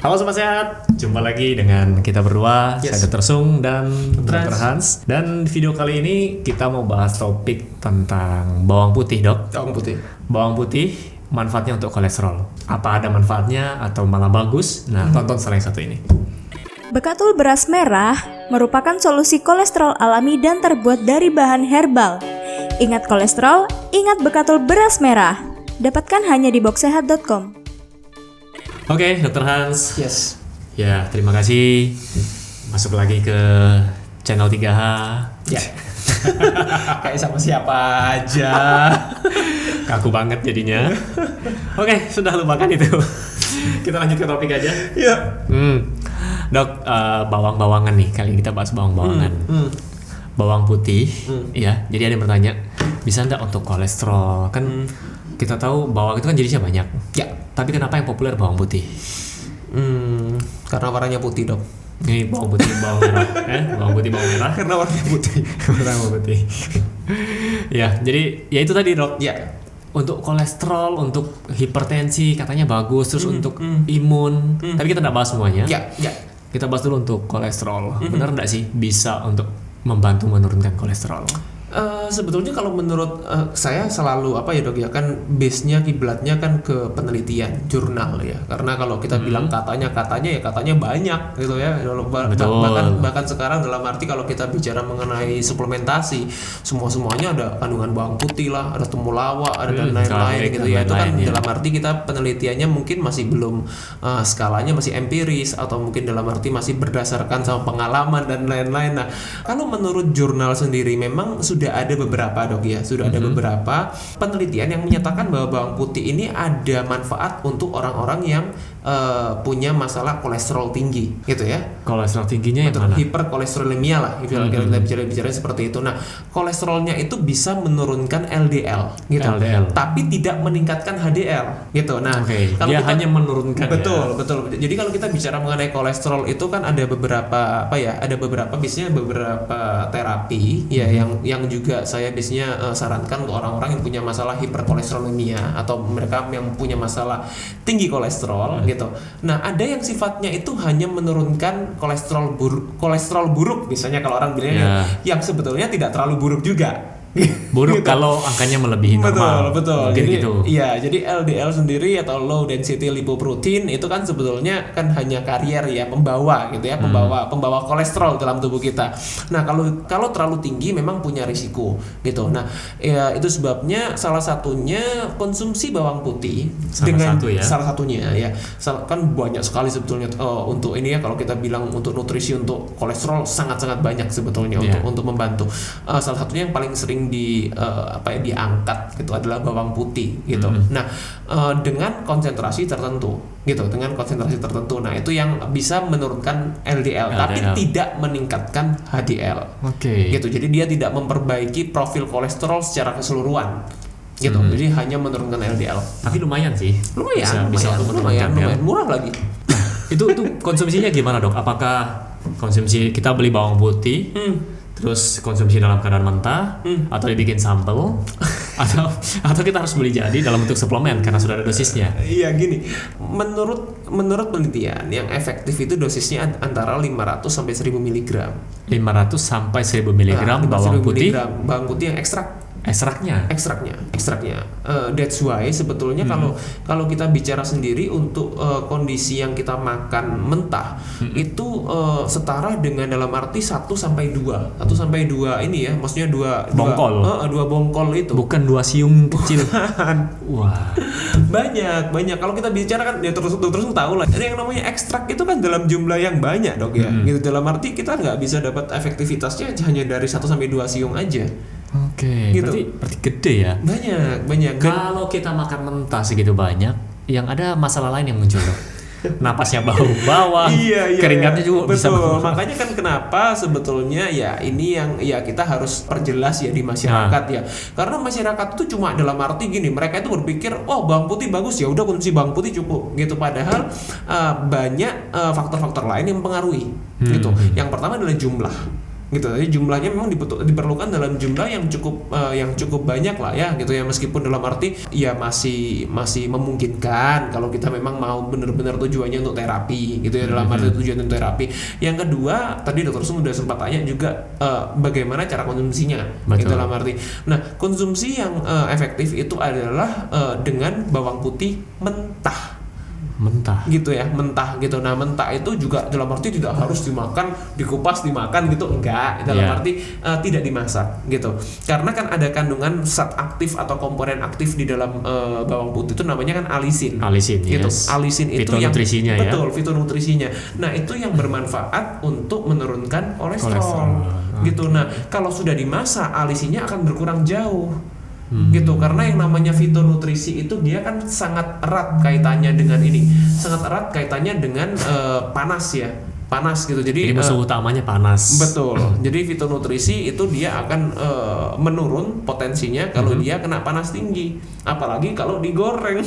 Halo Sobat Sehat, jumpa lagi dengan kita berdua, saya Dr. Sung dan Dr. Hans. Dan di video kali ini kita mau bahas topik tentang bawang putih, Dok. Bawang putih, manfaatnya untuk kolesterol. Apa ada manfaatnya atau malah bagus? Nah, tonton slide satu ini. Bekatul beras merah merupakan solusi kolesterol alami dan terbuat dari bahan herbal. Ingat kolesterol, ingat Bekatul beras merah. Dapatkan hanya di boxsehat.com. Oke, Dr. Hans. Yes. Ya, terima kasih. Masuk lagi ke channel 3H. Ya. Kayak sama siapa aja. Kaku banget jadinya. Oke, sudah lupakan itu. Kita lanjut ke topik aja. Iya. Dok, bawang-bawangan nih. Kali ini kita bahas bawang-bawangan. Bawang putih, ya. Jadi ada yang bertanya, bisa nggak untuk kolesterol? Kan kita tahu bawang itu kan jenisnya banyak. Ya. Tapi kenapa yang populer bawang putih? Karena warnanya putih, Dok. Ini bawang putih, bawang merah. Bawang putih, bawang merah. Karena warnanya putih. Bawang putih. Ya, jadi ya itu tadi, Dok. Ya. Untuk kolesterol, untuk hipertensi katanya bagus, terus untuk imun. Tapi kita nggak bahas semuanya. Ya. Kita bahas dulu untuk kolesterol. Benar nggak sih bisa untuk membantu menurunkan kolesterol? Sebetulnya kalau menurut saya selalu apa ya, Dok, ya kan base-nya kiblatnya kan ke penelitian jurnal ya. Karena kalau kita bilang katanya ya katanya banyak gitu ya. Bahkan sekarang dalam arti kalau kita bicara mengenai suplementasi, semuanya ada kandungan bawang putih lah, ada temulawak, ada dan lain-lain gitu ya. Itu kan dalam arti kita penelitiannya mungkin masih belum skalanya masih empiris, atau mungkin dalam arti masih berdasarkan sama pengalaman dan lain-lain. Nah, kalau menurut jurnal sendiri memang sudah ada beberapa, Dok, ya, sudah ada beberapa penelitian yang menyatakan bahwa bawang putih ini ada manfaat untuk orang-orang yang punya masalah kolesterol tinggi, gitu ya. Kolesterol tingginya yang mana? Hiperkolesterolemia lah, kita bicara seperti itu. Nah, kolesterolnya itu bisa menurunkan LDL, gitu. LDL. Tapi tidak meningkatkan HDL, gitu. Nah, kalau dia kita, hanya menurunkan. Betul. Jadi kalau kita bicara mengenai kolesterol itu kan ada beberapa biasanya beberapa terapi ya yang juga saya biasanya sarankan ke orang-orang yang punya masalah hiperkolesterolemia atau mereka yang punya masalah tinggi kolesterol gitu. Nah, ada yang sifatnya itu hanya menurunkan kolesterol buruk misalnya, kalau orang bilangnya yang sebetulnya tidak terlalu buruk juga. Buruk gitu. Kalau angkanya melebihi normal. Betul. Jadi gitu. Iya, jadi LDL sendiri atau low density lipoprotein itu kan sebetulnya kan hanya karier ya, pembawa gitu ya, pembawa kolesterol dalam tubuh kita. Nah, kalau terlalu tinggi memang punya risiko gitu. Nah, ya itu sebabnya salah satunya konsumsi bawang putih salah satunya ya. Kan banyak sekali sebetulnya untuk ini ya, kalau kita bilang untuk nutrisi untuk kolesterol sangat-sangat banyak sebetulnya untuk membantu. Salah satunya yang paling sering diangkat gitu adalah bawang putih gitu. Nah, dengan konsentrasi tertentu gitu, nah itu yang bisa menurunkan LDL. Tapi tidak meningkatkan HDL. Gitu. Jadi dia tidak memperbaiki profil kolesterol secara keseluruhan gitu. Jadi hanya menurunkan LDL. Tapi lumayan sih. Lumayan murah lagi. Itu konsumsinya gimana, Dok? Apakah konsumsi kita beli bawang putih terus konsumsi dalam keadaan mentah, atau dibikin sambal, atau kita harus beli jadi dalam bentuk suplemen karena sudah ada dosisnya? Iya, gini, menurut penelitian yang efektif itu dosisnya antara 500 sampai 1000 mg. 500 sampai 1000 mg bawang putih yang ekstraknya. That's why sebetulnya kalau kita bicara sendiri untuk kondisi yang kita makan mentah itu setara dengan dalam arti 1 sampai 2 ini ya, maksudnya dua bongkol itu. Bukan 2 siung kecil. Wah. Banyak. Kalau kita bicara kan ya terus tahu lah. Yang namanya ekstrak itu kan dalam jumlah yang banyak, Dok, ya. Gitu, dalam arti kita nggak bisa dapat efektivitasnya hanya dari 1 sampai 2 siung aja. Gitu. Berarti gede ya. Banyak. Kalau kita makan mentah segitu banyak, yang ada masalah lain yang muncul. Napasnya bau bawang, keringatnya juga bisa bau. Makanya kan kenapa sebetulnya ya ini yang ya kita harus perjelas ya di masyarakat ya. Karena masyarakat itu cuma dalam arti gini, mereka itu berpikir bawang putih bagus, ya udah konsumsi bawang putih cukup gitu. Padahal banyak faktor-faktor lain yang mempengaruhi gitu. Yang pertama adalah jumlah gitu. Jadi jumlahnya memang diperlukan dalam jumlah yang cukup banyak lah ya gitu ya, meskipun dalam arti ya masih memungkinkan kalau kita memang mau benar-benar tujuannya untuk terapi gitu ya, dalam arti tujuan untuk terapi. Yang kedua tadi Dr. Sung udah sempat tanya juga bagaimana cara konsumsinya gitu, dalam arti. Nah, konsumsi yang efektif itu adalah dengan bawang putih mentah gitu ya, mentah gitu. Nah, mentah itu juga dalam arti tidak harus dimakan, dikupas dimakan gitu, enggak, dalam arti tidak dimasak gitu, karena kan ada kandungan zat aktif atau komponen aktif di dalam bawang putih itu namanya kan alisin gitu. Alisin itu yang betul, fitonutrisinya. Nah, itu yang bermanfaat untuk menurunkan kolesterol. Gitu. Nah, kalau sudah dimasak alisinnya akan berkurang jauh. Gitu, karena yang namanya fitonutrisi itu dia kan sangat erat kaitannya dengan panas ya, panas gitu. Jadi musuh utamanya panas. Betul. Jadi fitonutrisi itu dia akan menurun potensinya kalau dia kena panas tinggi, apalagi kalau digoreng.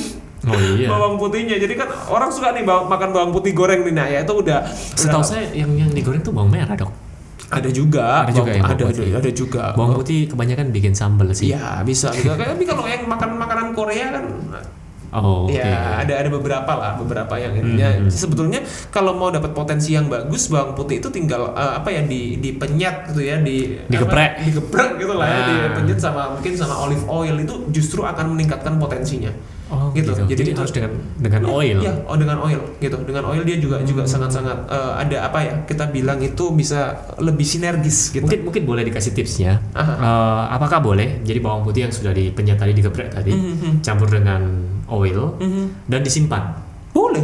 Bawang putihnya. Jadi kan orang suka nih makan bawang putih goreng nih. Nah, ya itu udah. Setahu saya yang digoreng tuh bawang merah, Dok. Ada juga. Ada juga. Bawang putih kebanyakan bikin sambal sih. Iya, bisa. Tapi kalau yang makanan Korea kan ada beberapa yang ininya. Sebetulnya kalau mau dapat potensi yang bagus, bawang putih itu tinggal dipenyet gitu ya, digeprek gitu lah ya, dipenyet mungkin sama olive oil, itu justru akan meningkatkan potensinya. Gitu. Jadi harus dengan oil. Iya, dengan oil gitu. Dengan oil dia juga sangat-sangat ada kita bilang itu bisa lebih sinergis gitu. Mungkin boleh dikasih tipsnya. Apakah boleh jadi bawang putih yang sudah dipenyet tadi, digeprek tadi, campur dengan oil dan disimpan? Boleh.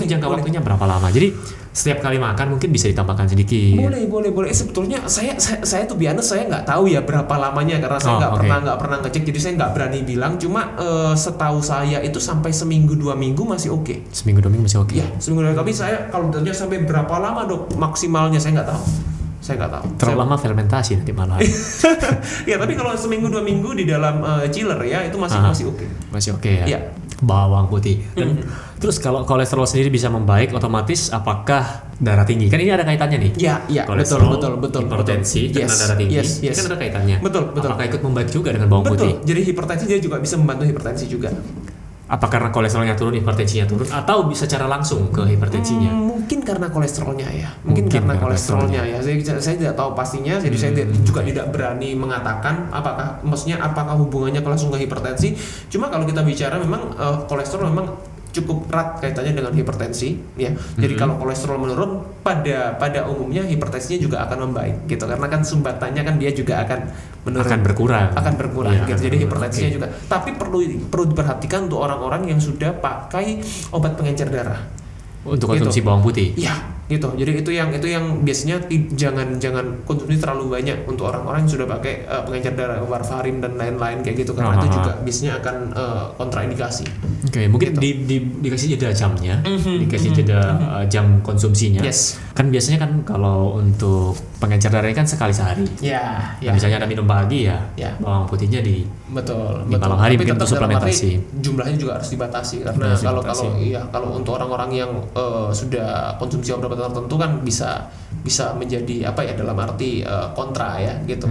Jangka waktunya berapa lama? Jadi setiap kali makan mungkin bisa ditambahkan sedikit. Boleh. Sebetulnya saya tuh biasa saya nggak tahu ya berapa lamanya, karena saya nggak pernah ngecek, jadi saya nggak berani bilang. Cuma setahu saya itu sampai seminggu 2 minggu masih oke. Seminggu 2 minggu masih oke. Ya, seminggu 2 minggu. Tapi saya kalau ditanya sampai berapa lama, Dok, maksimalnya saya nggak tahu. Terlalu lama fermentasi nanti malah. Ya, tapi kalau seminggu 2 minggu di dalam chiller ya itu masih oke. Masih oke ya. Bawang putih. Dan terus kalau kolesterol sendiri bisa membaik otomatis, apakah darah tinggi? Kan ini ada kaitannya nih. Iya, betul. Hipertensi dengan darah tinggi. Yes. Kan ada kaitannya. Betul. Apakah ikut membaik juga dengan bawang putih? Jadi hipertensi dia juga bisa membantu hipertensi juga. Apa karena kolesterolnya turun, hipertensinya turun, atau bisa secara langsung ke hipertensinya? Mungkin karena kolesterolnya ya. Mungkin karena kolesterolnya ya. Saya tidak tahu pastinya, jadi saya juga tidak berani mengatakan apakah hubungannya langsung ke hipertensi. Cuma kalau kita bicara memang kolesterol memang cukup erat kaitannya dengan hipertensi ya. Jadi kalau kolesterol menurun, pada umumnya hipertensinya juga akan membaik gitu, karena kan sumbatannya kan dia juga akan menurun, akan berkurang ya, gitu. Jadi hipertensinya juga. Tapi perlu diperhatikan untuk orang-orang yang sudah pakai obat pengencer darah untuk konsumsi bawang putih. Iya, gitu. Jadi itu yang biasanya jangan konsumsi terlalu banyak untuk orang-orang yang sudah pakai pengencer darah, warfarin dan lain-lain kayak gitu, karena itu juga biasanya akan kontraindikasi. Oke, mungkin gitu. dikasih jeda jamnya, dikasih jeda jam konsumsinya. Yes. Kan biasanya kan kalau untuk pengencer darah ini kan sekali sehari. Ya. Misalnya ada minum pagi ya. Bawang putihnya di malam hari mungkin untuk suplementasi. Jumlahnya juga harus dibatasi, karena kalau untuk orang-orang yang sudah konsumsi obat tertentu kan bisa menjadi dalam arti kontra ya gitu.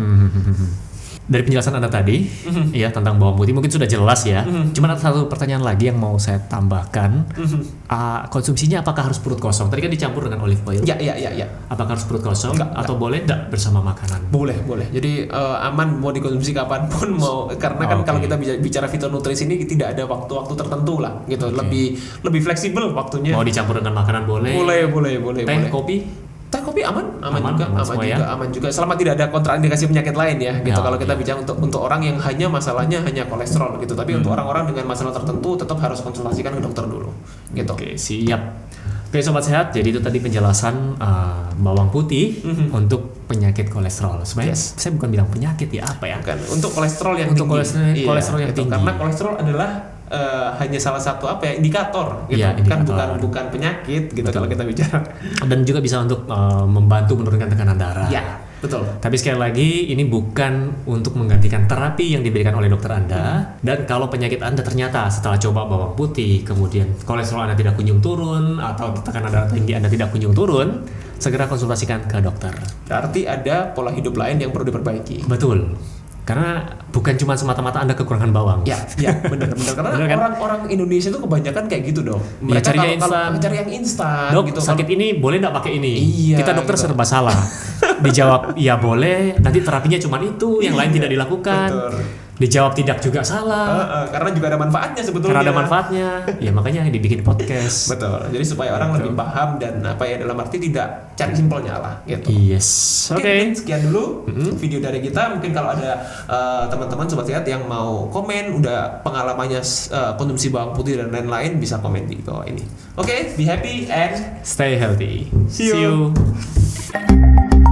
Dari penjelasan Anda tadi ya tentang bawang putih mungkin sudah jelas ya. Cuma ada satu pertanyaan lagi yang mau saya tambahkan. Konsumsinya apakah harus perut kosong? Tadi kan dicampur dengan olive oil. Ya. Apakah harus perut kosong atau boleh enggak bersama makanan? Boleh. Jadi aman mau dikonsumsi kapanpun mau, karena kan kalau kita bicara fitonutrisi ini tidak ada waktu-waktu tertentu lah gitu. Lebih fleksibel waktunya. Mau dicampur dengan makanan boleh. Boleh. Teh, kopi? Teh, kopi aman juga selama tidak ada kontraindikasi penyakit lain ya gitu. Kalau kita bicara untuk orang yang masalahnya hanya kolesterol gitu, tapi untuk orang-orang dengan masalah tertentu tetap harus konsultasikan ke dokter dulu gitu. Oke, siap. Oke, sobat sehat, jadi itu tadi penjelasan bawang putih untuk penyakit kolesterol. Sebenarnya saya bukan bilang penyakit ya, apa ya? Bukan. Untuk kolesterol yang tinggi. Kolesterol yang tinggi. Karena kolesterol adalah hanya salah satu indikator gitu, kan bukan penyakit gitu. Betul. Kalau kita bicara. Dan juga bisa untuk membantu menurunkan tekanan darah. Ya, betul. Tapi sekali lagi ini bukan untuk menggantikan terapi yang diberikan oleh dokter Anda. Dan kalau penyakit Anda ternyata setelah coba bawang putih kemudian kolesterol Anda tidak kunjung turun atau tekanan darah tinggi Anda tidak kunjung turun, segera konsultasikan ke dokter. Berarti ada pola hidup lain yang perlu diperbaiki. Betul. Karena bukan cuma semata-mata Anda kekurangan bawang. Ya, benar. Karena Bener kan? orang Indonesia itu kebanyakan kayak gitu dong. Ya, cari yang instan. Cari yang instan. Dok, gitu. sakit ini boleh nggak pakai ini? Iya, Kita dokter gitu. serba salah. Dijawab iya boleh, nanti terapinya cuma itu, yang lain tidak dilakukan. Betul. Dijawab tidak juga salah. Karena juga ada manfaatnya sebetulnya. Karena ada manfaatnya. Ya makanya dibikin podcast. Betul. Jadi supaya orang lebih paham dan dalam arti tidak cari simpelnya lah gitu. Yes. Oke, Oke. sekian dulu video dari kita. Mungkin kalau ada teman-teman sobat sehat yang mau komen udah pengalamannya konsumsi bawang putih dan lain-lain bisa komen di bawah ini. Oke, be happy and Stay healthy. See you. See you.